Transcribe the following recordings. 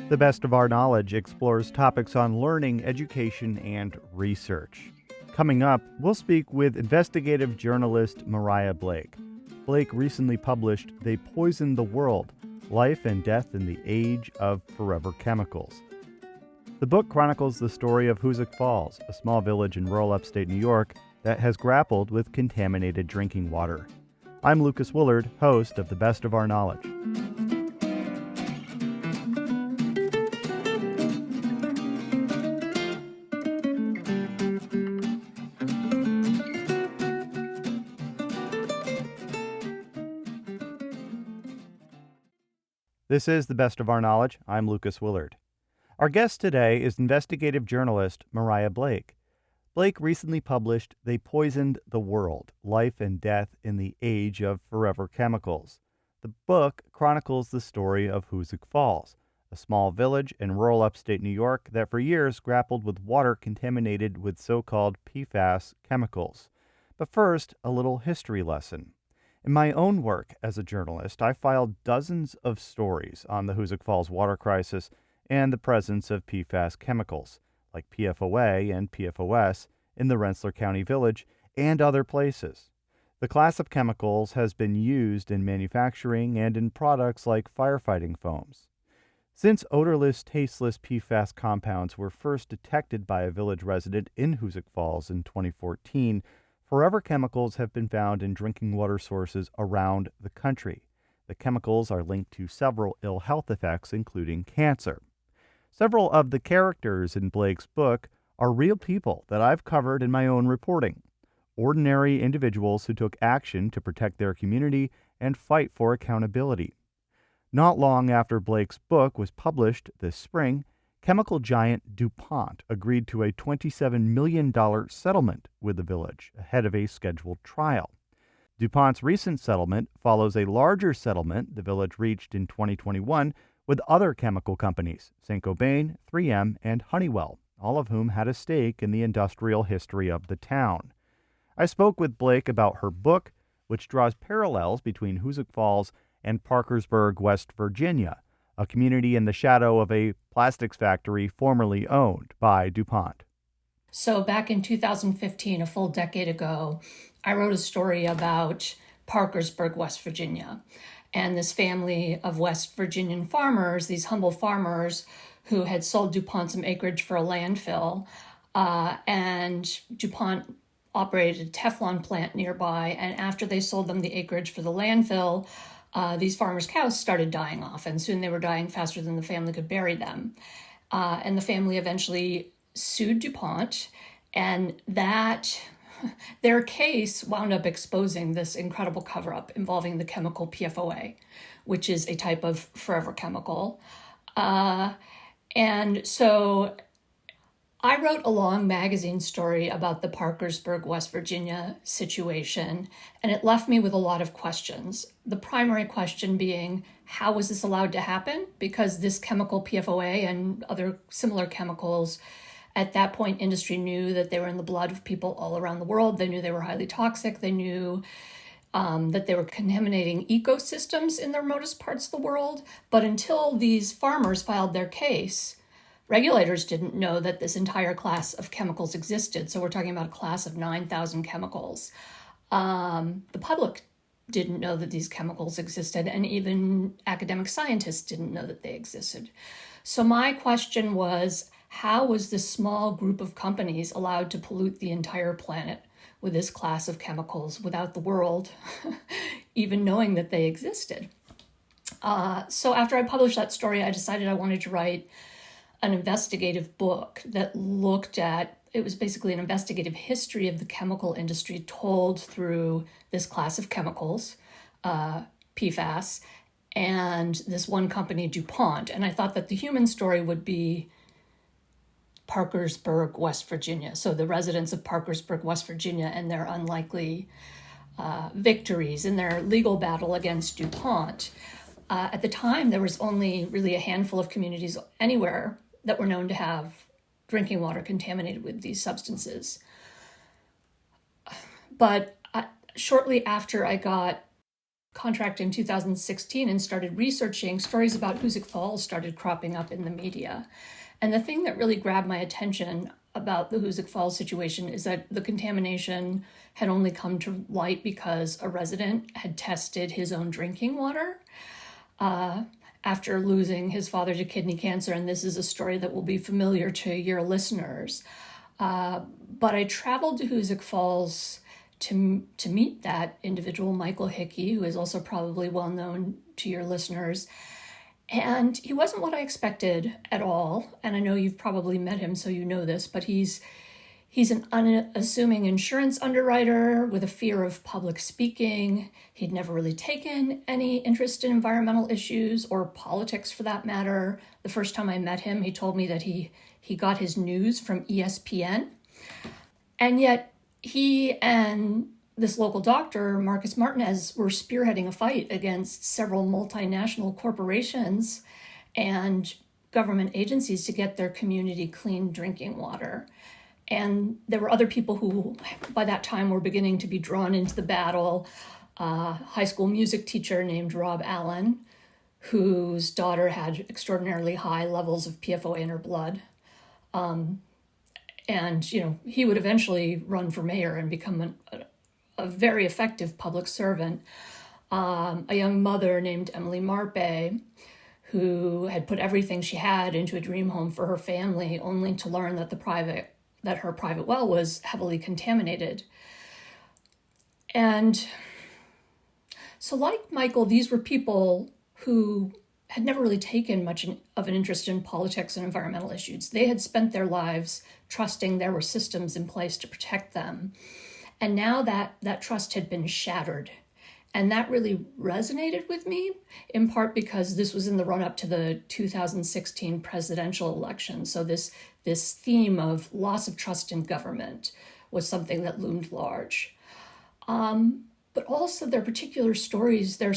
The Best of Our Knowledge explores topics on learning, education, and research. Coming up, we'll speak with investigative journalist Mariah Blake. Blake recently published They Poisoned the World: Life and Death in the Age of Forever Chemicals. The book chronicles the story of Hoosick Falls, a small village in rural upstate New York that has grappled with contaminated drinking water. I'm Lucas Willard, host of The Best of Our Knowledge. This is The Best of Our Knowledge. I'm Lucas Willard. Our guest today is investigative journalist Mariah Blake. Blake recently published They Poisoned the World: Life and Death in the Age of Forever Chemicals. The book chronicles the story of Hoosick Falls, a small village in rural upstate New York that for years grappled with water contaminated with so-called PFAS chemicals. But first, a little history lesson. In my own work as a journalist, I filed dozens of stories on the Hoosick Falls water crisis and the presence of PFAS chemicals, like PFOA and PFOS, in the Rensselaer County village and other places. The class of chemicals has been used in manufacturing and in products like firefighting foams. Since odorless, tasteless PFAS compounds were first detected by a village resident in Hoosick Falls in 2014, forever chemicals have been found in drinking water sources around the country. The chemicals are linked to several ill health effects, including cancer. Several of the characters in Blake's book are real people that I've covered in my own reporting. Ordinary individuals who took action to protect their community and fight for accountability. Not long after Blake's book was published this spring, chemical giant DuPont agreed to a $27 million settlement with the village ahead of a scheduled trial. DuPont's recent settlement follows a larger settlement the village reached in 2021 with other chemical companies, Saint-Gobain, 3M, and Honeywell, all of whom had a stake in the industrial history of the town. I spoke with Blake about her book, which draws parallels between Hoosick Falls and Parkersburg, West Virginia, a community in the shadow of a plastics factory formerly owned by DuPont. So back in 2015, a full decade ago, I wrote a story about Parkersburg, West Virginia, and this family of West Virginian farmers, these humble farmers who had sold DuPont some acreage for a landfill, and DuPont operated a Teflon plant nearby, and after they sold them the acreage for the landfill, these farmers' cows started dying off, and soon they were dying faster than the family could bury them. And the family eventually sued DuPont, and their case wound up exposing this incredible cover-up involving the chemical PFOA, which is a type of forever chemical. And so I wrote a long magazine story about the Parkersburg, West Virginia situation, and it left me with a lot of questions. The primary question being, how was this allowed to happen? Because this chemical PFOA and other similar chemicals, at that point, industry knew that they were in the blood of people all around the world. They knew they were highly toxic. They knew that they were contaminating ecosystems in the remotest parts of the world. But until these farmers filed their case, regulators didn't know that this entire class of chemicals existed. So we're talking about a class of 9,000 chemicals. The public didn't know that these chemicals existed, and even academic scientists didn't know that they existed. So my question was, how was this small group of companies allowed to pollute the entire planet with this class of chemicals without the world even knowing that they existed? So after I published that story, I decided I wanted to write an investigative book that it was basically an investigative history of the chemical industry told through this class of chemicals, PFAS, and this one company, DuPont. And I thought that the human story would be Parkersburg, West Virginia. So the residents of Parkersburg, West Virginia, and their unlikely victories in their legal battle against DuPont. At the time, there was only really a handful of communities anywhere that were known to have drinking water contaminated with these substances. But shortly after I got contract in 2016 and started researching, stories about Hoosick Falls started cropping up in the media. And the thing that really grabbed my attention about the Hoosick Falls situation is that the contamination had only come to light because a resident had tested his own drinking water after losing his father to kidney cancer. And this is a story that will be familiar to your listeners. But I traveled to Hoosick Falls to meet that individual, Michael Hickey, who is also probably well known to your listeners. And he wasn't what I expected at all. And I know you've probably met him, so you know this, but he's an unassuming insurance underwriter with a fear of public speaking. He'd never really taken any interest in environmental issues or politics for that matter. The first time I met him, he told me that he got his news from ESPN. And yet he and this local doctor, Marcus Martinez, were spearheading a fight against several multinational corporations and government agencies to get their community clean drinking water. And there were other people who, by that time, were beginning to be drawn into the battle. A high school music teacher named Rob Allen, whose daughter had extraordinarily high levels of PFOA in her blood. And, he would eventually run for mayor and become a very effective public servant. A young mother named Emily Marpe, who had put everything she had into a dream home for her family, only to learn that her private well was heavily contaminated. And so, like Michael, these were people who had never really taken much of an interest in politics and environmental issues. They had spent their lives trusting there were systems in place to protect them. And now that trust had been shattered. And that really resonated with me, in part because this was in the run-up to the 2016 presidential election. So this theme of loss of trust in government was something that loomed large. But also their particular stories, their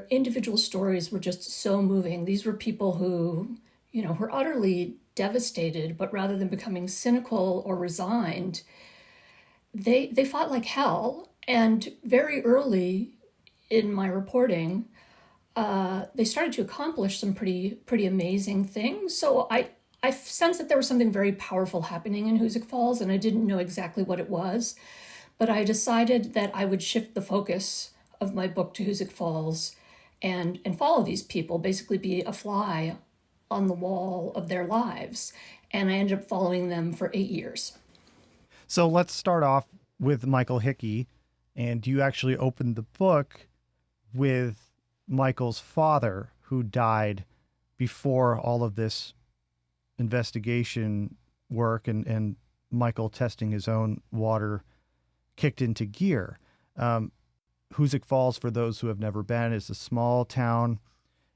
individual stories were just so moving. These were people who, were utterly devastated, but rather than becoming cynical or resigned, they fought like hell. And very early in my reporting, they started to accomplish some pretty amazing things. So I sensed that there was something very powerful happening in Hoosick Falls, and I didn't know exactly what it was. But I decided that I would shift the focus of my book to Hoosick Falls and follow these people, basically be a fly on the wall of their lives. And I ended up following them for 8 years. So let's start off with Michael Hickey. And you actually opened the book with Michael's father, who died before all of this investigation work and Michael testing his own water kicked into gear. Hoosick Falls, for those who have never been, is a small town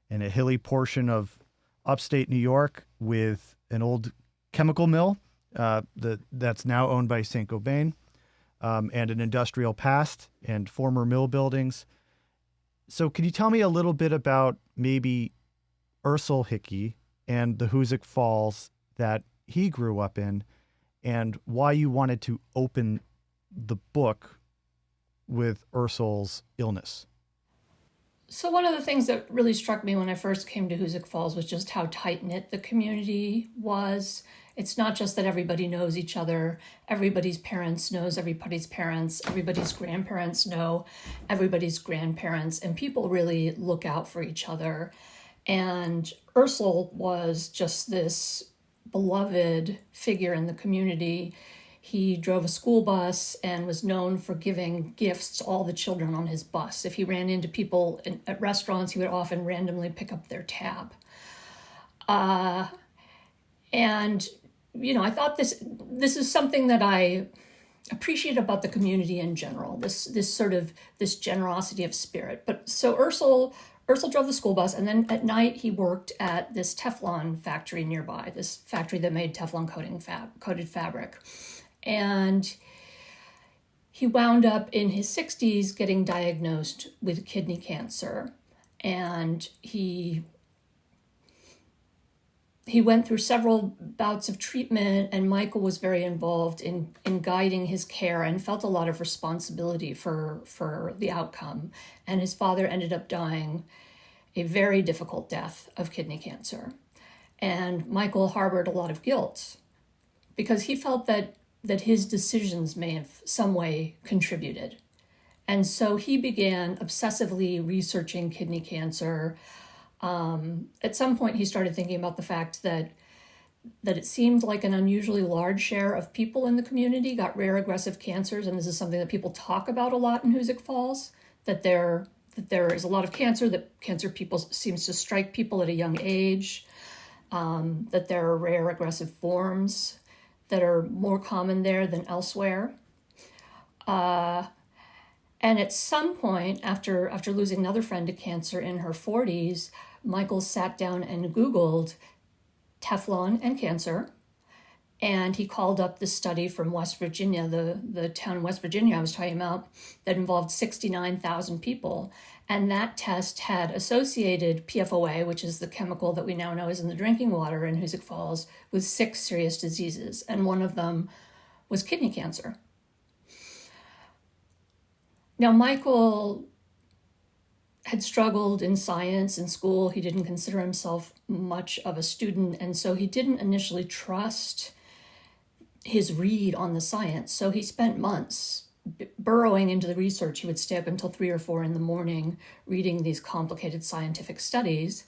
in a hilly portion of upstate New York with an old chemical mill that's now owned by Saint-Gobain, and an industrial past and former mill buildings. So can you tell me a little bit about maybe Ursel Hickey and the Hoosick Falls that he grew up in, and why you wanted to open the book with Ursel's illness? So one of the things that really struck me when I first came to Hoosick Falls was just how tight-knit the community was. It's not just that everybody knows each other. Everybody's parents knows everybody's parents. Everybody's grandparents know everybody's grandparents. And people really look out for each other. And Ursel was just this beloved figure in the community. He drove a school bus and was known for giving gifts to all the children on his bus. If he ran into people at restaurants, he would often randomly pick up their tab. And, I thought this is something that I appreciate about the community in general, this generosity of spirit. But so Ursel drove the school bus, and then at night he worked at this Teflon factory nearby, this factory that made Teflon coated fabric. And he wound up in his 60s getting diagnosed with kidney cancer. And he he went through several bouts of treatment, and Michael was very involved in guiding his care and felt a lot of responsibility for the outcome. And his father ended up dying a very difficult death of kidney cancer. And Michael harbored a lot of guilt because he felt that his decisions may have some way contributed. And so he began obsessively researching kidney cancer. At some point, he started thinking about the fact that it seemed like an unusually large share of people in the community got rare aggressive cancers, and this is something that people talk about a lot in Hoosick Falls, that there is a lot of cancer, that cancer people seems to strike people at a young age, that there are rare aggressive forms that are more common there than elsewhere. And at some point, after losing another friend to cancer in her 40s, Michael sat down and Googled Teflon and cancer. And he called up the study from West Virginia, the town in West Virginia I was talking about, that involved 69,000 people. And that test had associated PFOA, which is the chemical that we now know is in the drinking water in Hoosick Falls, with 6 serious diseases. And one of them was kidney cancer. Now, Michael had struggled in science in school. He didn't consider himself much of a student, and so he didn't initially trust his read on the science. So he spent months burrowing into the research. He would stay up until 3 or 4 in the morning reading these complicated scientific studies.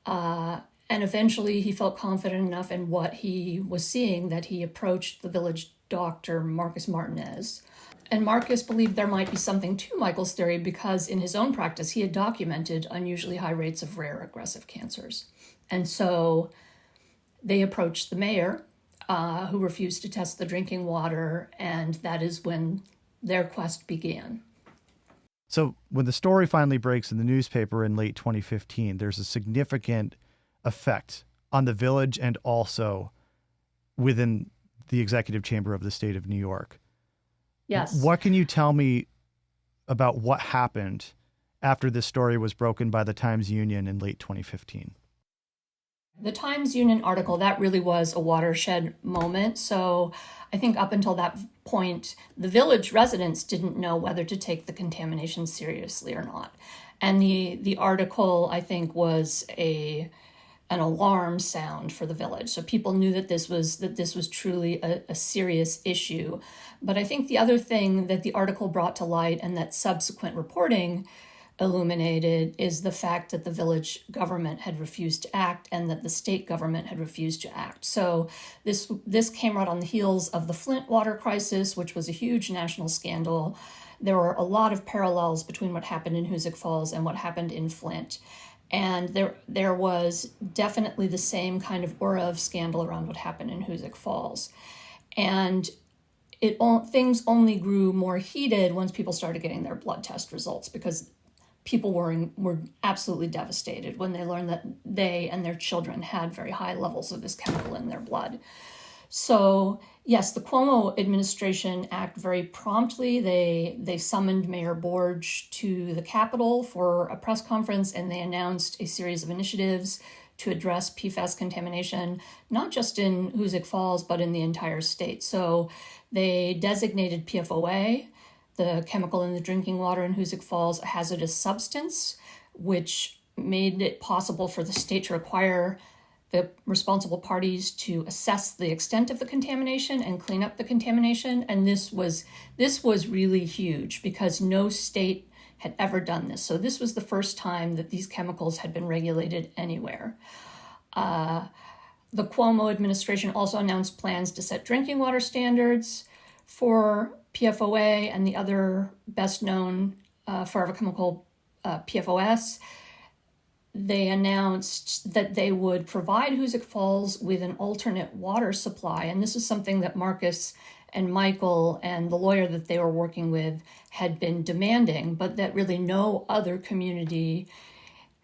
And eventually he felt confident enough in what he was seeing that he approached the village doctor, Marcus Martinez. And Marcus believed there might be something to Michael's theory because in his own practice, he had documented unusually high rates of rare aggressive cancers. And so they approached the mayor, who refused to test the drinking water, and that is when their quest began. So when the story finally breaks in the newspaper in late 2015, there's a significant effect on the village and also within the executive chamber of the state of New York. Yes. What can you tell me about what happened after this story was broken by the Times-Union in late 2015? The Times-Union article, that really was a watershed moment. So I think up until that point, the village residents didn't know whether to take the contamination seriously or not. And the article, I think, was an alarm sound for the village. So people knew that this was truly a serious issue. But I think the other thing that the article brought to light and that subsequent reporting illuminated is the fact that the village government had refused to act and that the state government had refused to act. So this came right on the heels of the Flint water crisis, which was a huge national scandal. There were a lot of parallels between what happened in Hoosick Falls and what happened in Flint. And there was definitely the same kind of aura of scandal around what happened in Hoosick Falls. And things only grew more heated once people started getting their blood test results, because people were absolutely devastated when they learned that they and their children had very high levels of this chemical in their blood. So yes, the Cuomo administration acted very promptly. They summoned Mayor Borge to the Capitol for a press conference, and they announced a series of initiatives to address PFAS contamination, not just in Hoosick Falls, but in the entire state. So they designated PFOA, the chemical in the drinking water in Hoosick Falls, a hazardous substance, which made it possible for the state to require the responsible parties to assess the extent of the contamination and clean up the contamination. And this was really huge because no state had ever done this. So this was the first time that these chemicals had been regulated anywhere. The Cuomo administration also announced plans to set drinking water standards for PFOA and the other best known forever chemical, PFOS. They announced that they would provide Hoosick Falls with an alternate water supply. And this is something that Marcus and Michael and the lawyer that they were working with had been demanding, but that really no other community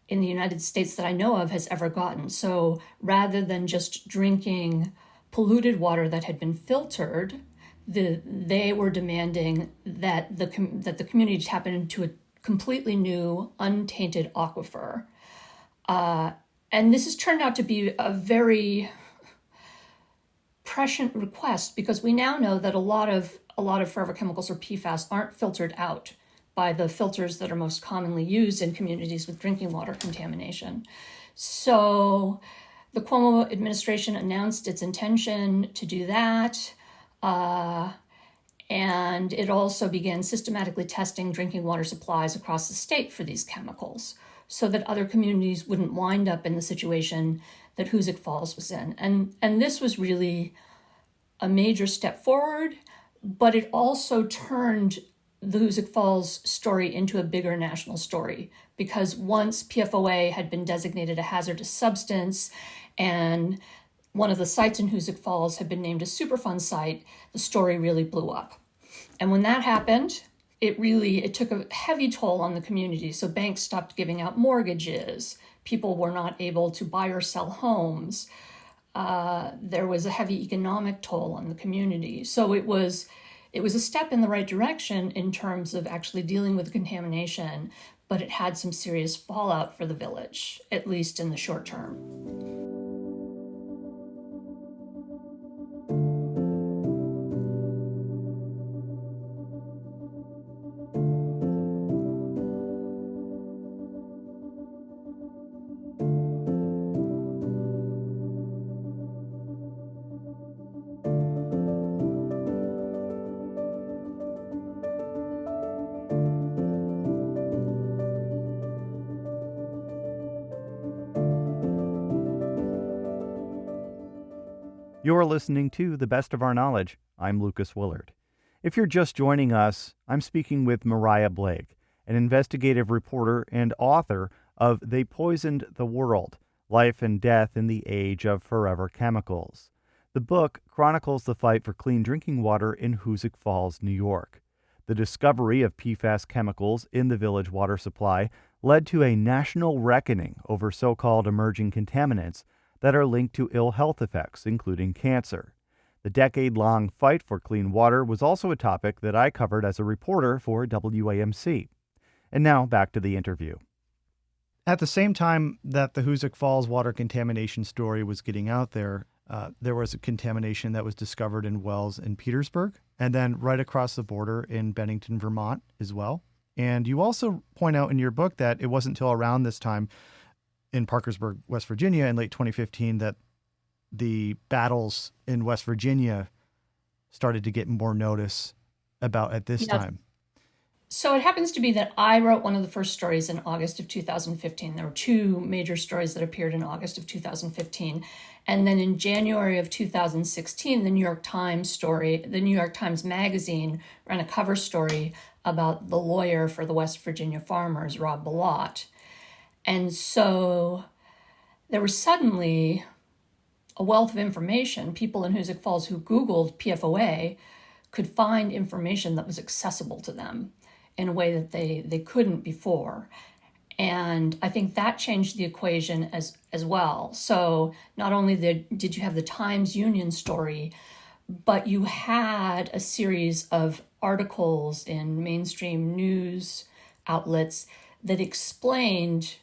in the United States that I know of has ever gotten. So rather than just drinking polluted water that had been filtered, they were demanding that the community tap into a completely new, untainted aquifer. And this has turned out to be a very prescient request because we now know that a lot of forever chemicals, or PFAS, aren't filtered out by the filters that are most commonly used in communities with drinking water contamination. So the Cuomo administration announced its intention to do that. And it also began systematically testing drinking water supplies across the state for these chemicals so that other communities wouldn't wind up in the situation that Hoosick Falls was in. And this was really a major step forward, but it also turned the Hoosick Falls story into a bigger national story, because once PFOA had been designated a hazardous substance and one of the sites in Hoosick Falls had been named a Superfund site, the story really blew up. And when that happened, it took a heavy toll on the community. So banks stopped giving out mortgages. People were not able to buy or sell homes. There was a heavy economic toll on the community. So it was a step in the right direction in terms of actually dealing with contamination, but it had some serious fallout for the village, at least in the short term. You're listening to The Best of Our Knowledge. I'm Lucas Willard. If you're just joining us, I'm speaking with Mariah Blake, an investigative reporter and author of They Poisoned the World: Life and Death in the Age of Forever Chemicals. The book chronicles the fight for clean drinking water in Hoosick Falls, New York. The discovery of PFAS chemicals in the village water supply led to a national reckoning over so-called emerging contaminants that are linked to ill health effects, including cancer. The decade-long fight for clean water was also a topic that I covered as a reporter for WAMC. And now back to the interview. At the same time that the Hoosick Falls water contamination story was getting out there, there was a contamination that was discovered in wells in Petersburg, and then right across the border in Bennington, Vermont as well. And you also point out in your book that it wasn't until around this time in Parkersburg, West Virginia in late 2015 that the battles in West Virginia started to get more notice about at this time. So it happens to be that I wrote one of the first stories in August of 2015. There were two major stories that appeared in August of 2015. And then in January of 2016, the New York Times Magazine ran a cover story about the lawyer for the West Virginia farmers, Rob Bilott. And so there was suddenly a wealth of information. People in Hoosick Falls who Googled PFOA could find information that was accessible to them in a way that they couldn't before. And I think that changed the equation as well. So not only did you have the Times Union story, but you had a series of articles in mainstream news outlets that explained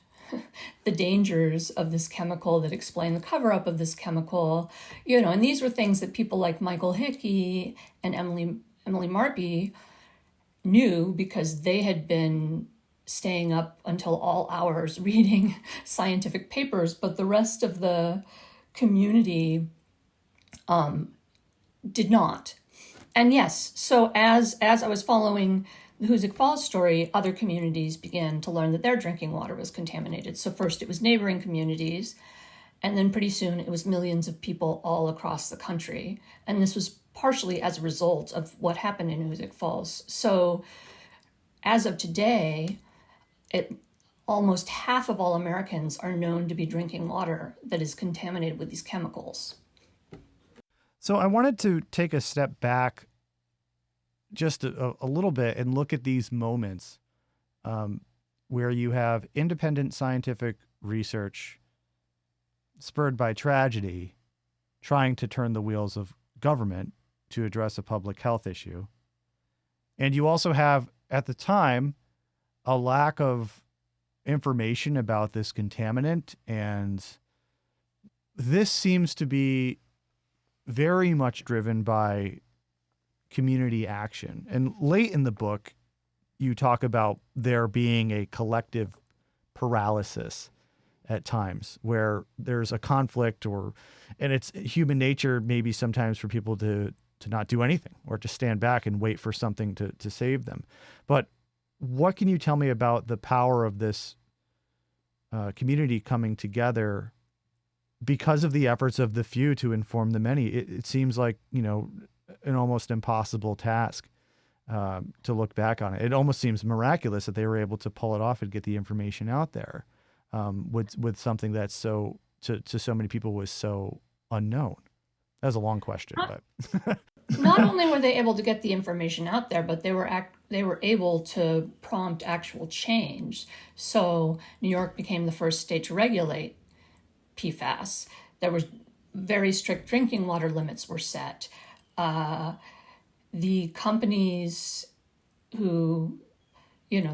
the dangers of this chemical, that explained the cover-up of this chemical, and these were things that people like Michael Hickey and Emily Marby knew because they had been staying up until all hours reading scientific papers, but the rest of the community did not. And yes, so as I was following the Hoosick Falls story, other communities began to learn that their drinking water was contaminated. So first it was neighboring communities, and then pretty soon it was millions of people all across the country. And this was partially as a result of what happened in Hoosick Falls. So as of today, almost half of all Americans are known to be drinking water that is contaminated with these chemicals. So I wanted to take a step back just a little bit and look at these moments where you have independent scientific research spurred by tragedy trying to turn the wheels of government to address a public health issue. And you also have, at the time, a lack of information about this contaminant, and this seems to be very much driven by community action. And late in the book, you talk about there being a collective paralysis at times where there's a conflict, and it's human nature maybe sometimes for people to not do anything or to stand back and wait for something to save them. But what can you tell me about the power of this community coming together because of the efforts of the few to inform the many? It seems like, an almost impossible task to look back on it. It almost seems miraculous that they were able to pull it off and get the information out there with something that's so to so many people was so unknown. That was a long question, but not only were they able to get the information out there, but they were able to prompt actual change. So New York became the first state to regulate PFAS. There was very strict drinking water limits were set. The companies the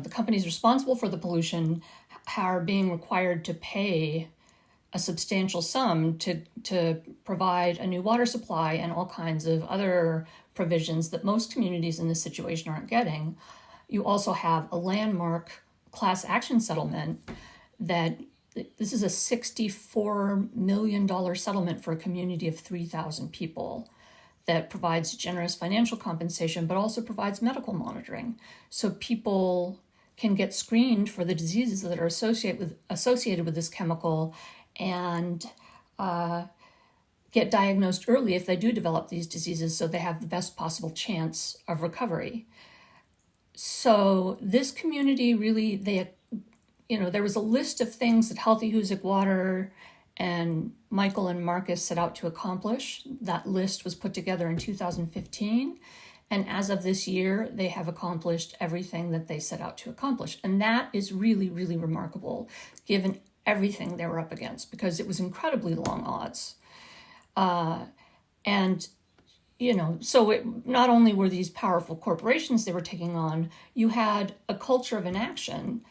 companies responsible for the pollution are being required to pay a substantial sum to provide a new water supply and all kinds of other provisions that most communities in this situation aren't getting. You also have a landmark class action settlement that this is a $64 million settlement for a community of 3,000 people that provides generous financial compensation, but also provides medical monitoring. So people can get screened for the diseases that are associated with this chemical and get diagnosed early if they do develop these diseases, so they have the best possible chance of recovery. So this community really, there was a list of things that Healthy Hoosick Water and Michael and Marcus set out to accomplish. That list was put together in 2015. And as of this year, they have accomplished everything that they set out to accomplish. And that is really, really remarkable, given everything they were up against, because it was incredibly long odds. So not only were these powerful corporations they were taking on, you had a culture of inaction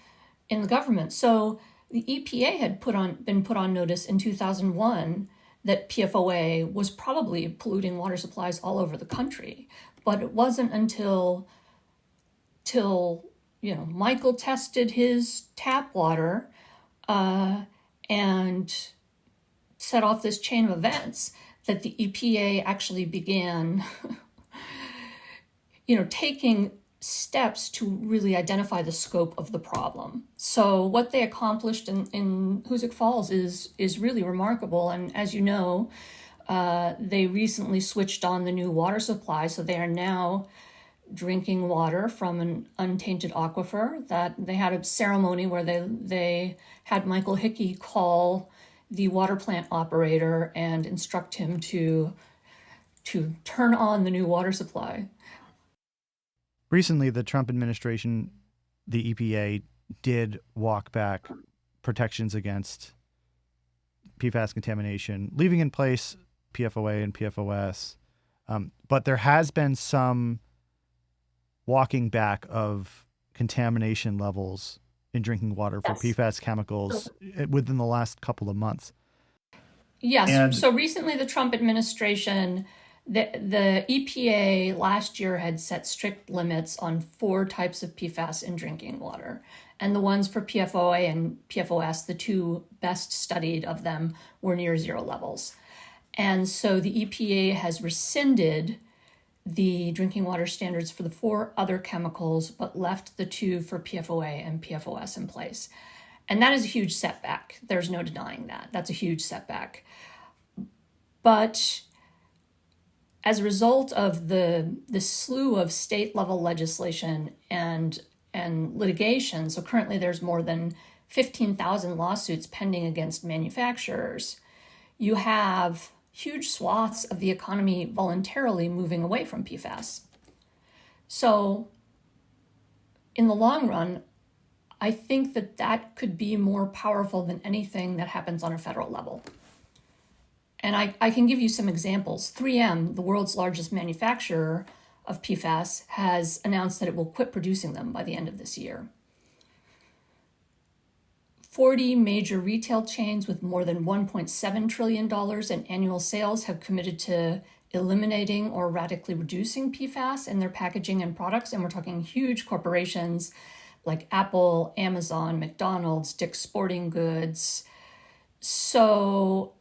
in the government. So the EPA had been put on notice in 2001 that PFOA was probably polluting water supplies all over the country. But it wasn't until Michael tested his tap water and set off this chain of events that the EPA actually began taking steps to really identify the scope of the problem. So what they accomplished in Hoosick Falls is really remarkable. And as you know, they recently switched on the new water supply, so they are now drinking water from an untainted aquifer. That they had a ceremony where they had Michael Hickey call the water plant operator and instruct him to turn on the new water supply. Recently, the Trump administration, the EPA, did walk back protections against PFAS contamination, leaving in place PFOA and PFOS. But there has been some walking back of contamination levels in drinking water for PFAS chemicals within the last couple of months. Yes. So recently, the Trump administration, the EPA last year had set strict limits on 4 types of PFAS in drinking water. And the ones for PFOA and PFOS, the 2 best studied of them, were near 0 levels. And so the EPA has rescinded the drinking water standards for the 4 other chemicals, but left the 2 for PFOA and PFOS in place. And that is a huge setback. There's no denying that. That's a huge setback. But as a result of the slew of state-level legislation and litigation, so currently there's more than 15,000 lawsuits pending against manufacturers, you have huge swaths of the economy voluntarily moving away from PFAS. So in the long run, I think that could be more powerful than anything that happens on a federal level. And I can give you some examples. 3M, the world's largest manufacturer of PFAS, has announced that it will quit producing them by the end of this year. 40 major retail chains with more than $1.7 trillion in annual sales have committed to eliminating or radically reducing PFAS in their packaging and products. And we're talking huge corporations like Apple, Amazon, McDonald's, Dick's Sporting Goods. So,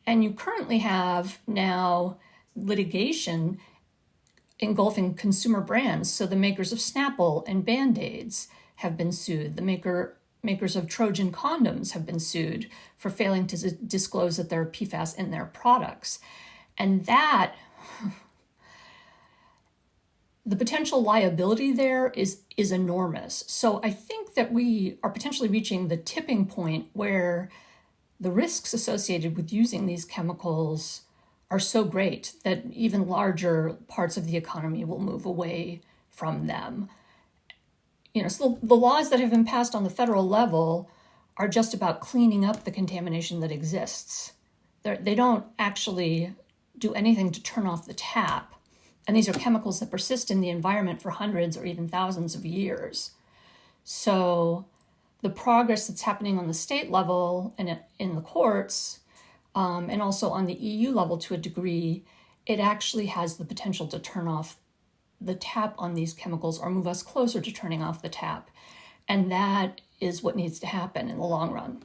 and you currently have now litigation engulfing consumer brands. So the makers of Snapple and Band-Aids have been sued. The makers of Trojan condoms have been sued for failing to disclose that there are PFAS in their products. And that, the potential liability there is enormous. So I think that we are potentially reaching the tipping point where the risks associated with using these chemicals are so great that even larger parts of the economy will move away from them. So the laws that have been passed on the federal level are just about cleaning up the contamination that exists. They don't actually do anything to turn off the tap. And these are chemicals that persist in the environment for hundreds or even thousands of years. So the progress that's happening on the state level and in the courts, and also on the EU level to a degree, it actually has the potential to turn off the tap on these chemicals or move us closer to turning off the tap. And that is what needs to happen in the long run.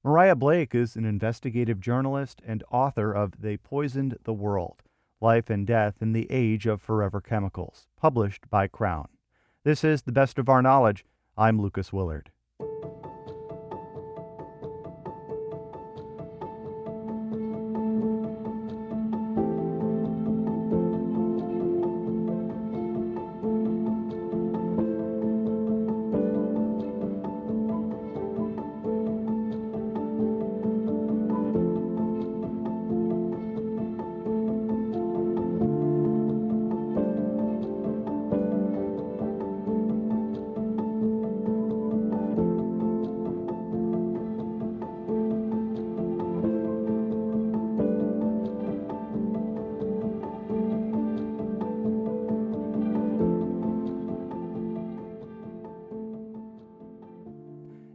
Mariah Blake is an investigative journalist and author of They Poisoned the World, Life and Death in the Age of Forever Chemicals, published by Crown. This is The Best of Our Knowledge. I'm Lucas Willard.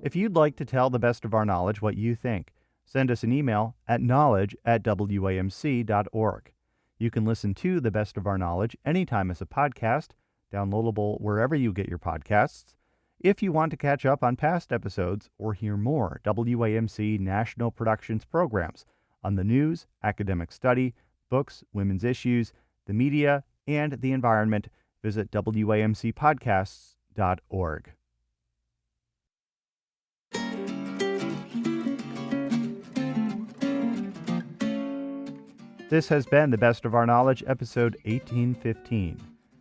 If you'd like to tell The Best of Our Knowledge what you think, send us an email at knowledge@wamc.org. You can listen to The Best of Our Knowledge anytime as a podcast, downloadable wherever you get your podcasts. If you want to catch up on past episodes or hear more WAMC National Productions programs on the news, academic study, books, women's issues, the media, and the environment, visit wamcpodcasts.org. This has been The Best of Our Knowledge, episode 1815.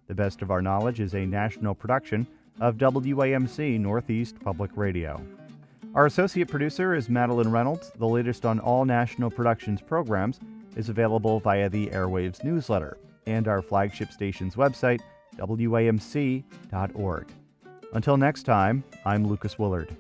The Best of Our Knowledge is a national production of WAMC Northeast Public Radio. Our associate producer is Madeline Reynolds. The latest on all National Productions programs is available via the Airwaves newsletter and our flagship station's website, wamc.org. Until next time, I'm Lucas Willard.